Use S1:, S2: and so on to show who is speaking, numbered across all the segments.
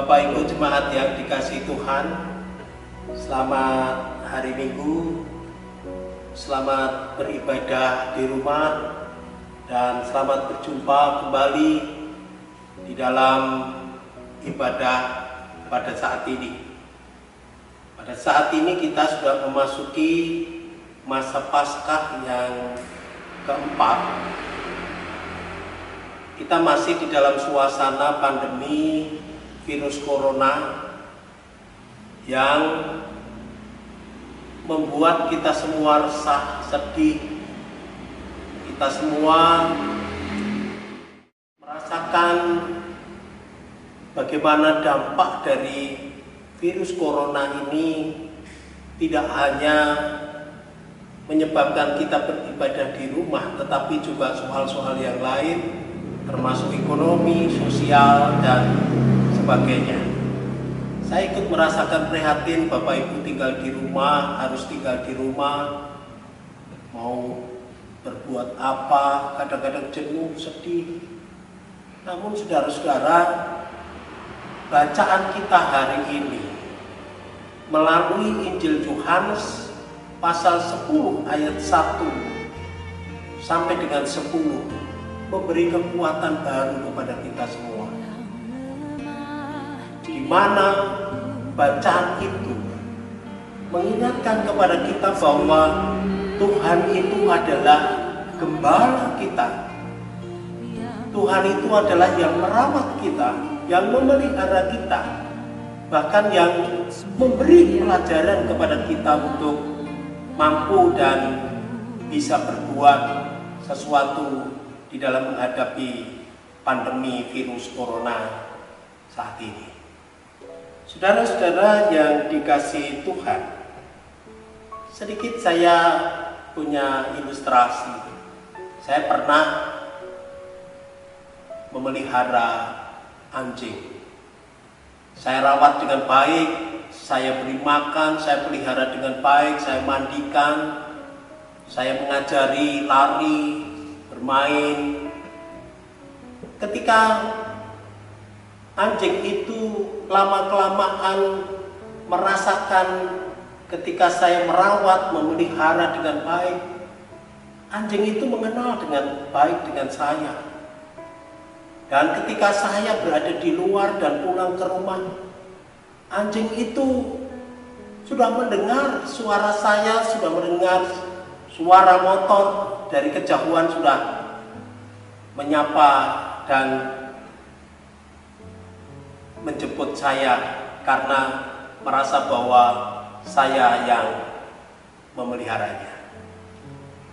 S1: Bapak Ibu jemaat yang dikasihi Tuhan, selamat hari Minggu, selamat beribadah di rumah, dan selamat berjumpa kembali di dalam ibadah pada saat ini. Pada saat ini kita sudah memasuki masa Paskah yang keempat. Kita masih di dalam suasana pandemi virus corona yang membuat kita semua resah, sedih. Kita semua merasakan bagaimana dampak dari virus corona ini tidak hanya menyebabkan kita beribadah di rumah, tetapi juga soal-soal yang lain, termasuk ekonomi, sosial, dan sebagainya. Saya ikut merasakan prihatin Bapak Ibu tinggal di rumah, harus tinggal di rumah, mau berbuat apa, kadang-kadang jenuh, sedih. Namun saudara-saudara, bacaan kita hari ini melalui Injil Yohanes pasal 10 ayat 1 sampai dengan 10 memberi kekuatan baru kepada kita semua, di mana bacaan itu mengingatkan kepada kita bahwa Tuhan itu adalah gembala kita. Tuhan itu adalah yang merawat kita, yang memelihara kita, bahkan yang memberi pelajaran kepada kita untuk mampu dan bisa berbuat sesuatu di dalam menghadapi pandemi virus corona saat ini. Saudara-saudara yang dikasihi Tuhan, sedikit saya punya ilustrasi. Saya pernah memelihara anjing. Saya rawat dengan baik, saya beri makan, saya pelihara dengan baik, saya mandikan, saya mengajari lari, bermain. Ketika anjing itu lama-kelamaan merasakan ketika saya merawat, memelihara dengan baik, anjing itu mengenal dengan baik dengan saya. Dan ketika saya berada di luar dan pulang ke rumah, anjing itu sudah mendengar suara saya, sudah mendengar suara motor dari kejauhan, sudah menyapa dan menjemput saya karena merasa bahwa saya yang memeliharanya.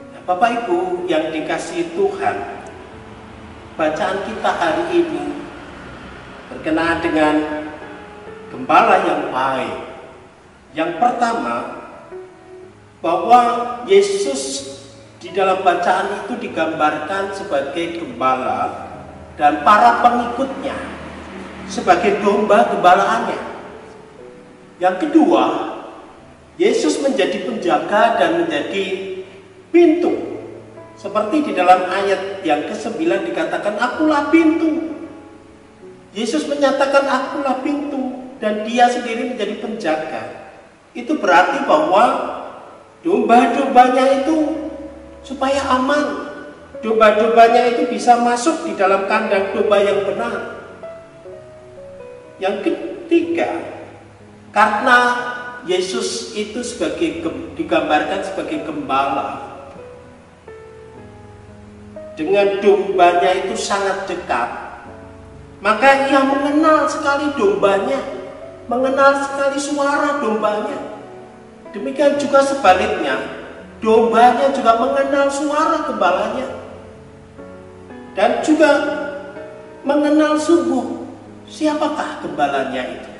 S1: Nah, Bapak Ibu yang dikasihi Tuhan, bacaan kita hari ini berkenaan dengan gembala yang baik. Yang pertama, bahwa Yesus di dalam bacaan itu digambarkan sebagai gembala dan para pengikutnya sebagai domba gembalaannya. Yang kedua, Yesus menjadi penjaga dan menjadi pintu. Seperti di dalam ayat yang ke-9 dikatakan, "Akulah pintu." Yesus menyatakan akulah pintu dan dia sendiri menjadi penjaga. Itu berarti bahwa domba-dombanya itu supaya aman, domba-dombanya itu bisa masuk di dalam kandang domba yang benar. Yang ketiga, karena Yesus itu digambarkan sebagai gembala, dengan dombanya itu sangat dekat, maka ia mengenal sekali dombanya, mengenal sekali suara dombanya. Demikian juga sebaliknya, dombanya juga mengenal suara gembalanya dan juga mengenal sungguh siapakah gembalanya itu.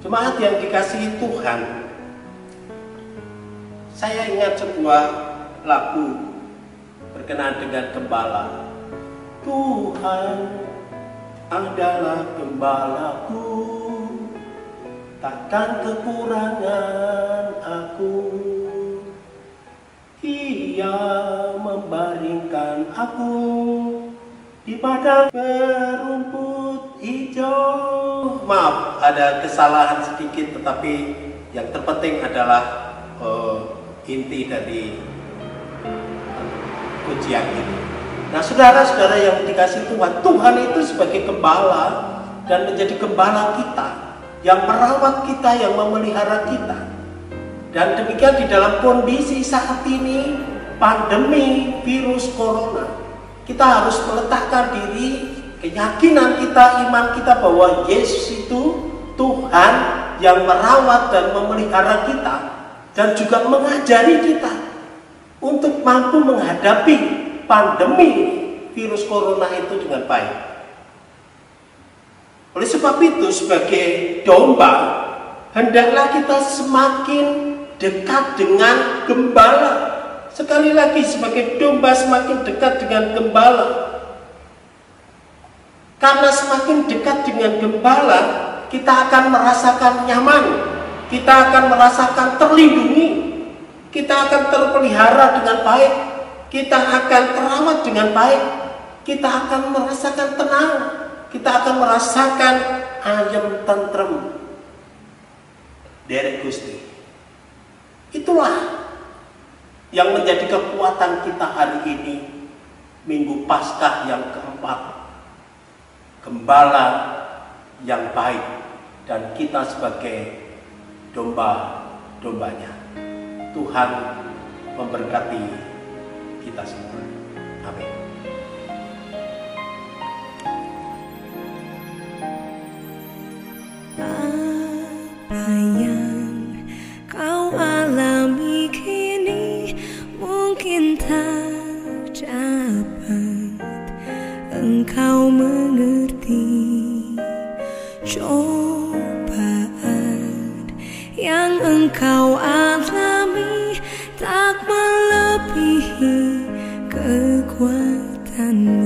S1: Jemaat yang dikasihi Tuhan, saya ingat sebuah lagu berkenaan dengan gembala. Tuhan adalah gembalaku, takkan kekurangan aku. Ia membaringkan aku di padang berumput hijau. Maaf, ada kesalahan sedikit, tetapi yang terpenting adalah inti dari ujian ini. Nah, saudara-saudara yang dikasihi Tuhan, Tuhan itu sebagai gembala dan menjadi gembala kita, yang merawat kita, yang memelihara kita. Dan demikian di dalam kondisi saat ini, pandemi virus corona, kita harus meletakkan diri, keyakinan kita, iman kita bahwa Yesus itu Tuhan yang merawat dan memelihara kita, dan juga mengajari kita untuk mampu menghadapi pandemi virus corona itu dengan baik. Oleh sebab itu, sebagai domba, hendaklah kita semakin dekat dengan gembala. Sekali lagi, sebagai domba semakin dekat dengan gembala. Karena semakin dekat dengan gembala, kita akan merasakan nyaman, kita akan merasakan terlindungi, kita akan terpelihara dengan baik, kita akan terawat dengan baik, kita akan merasakan tenang, kita akan merasakan ayem tentrem. Derek Gusti, itulah yang menjadi kekuatan kita hari ini, Minggu Paskah yang keempat. Gembala yang baik, dan kita sebagai domba-dombanya. Tuhan memberkati kita semua. Amin.
S2: Apa yang kau alami kini mungkin tak dapat engkau mengerti. Cobaan yang engkau alami tak melebihi kekuatanmu.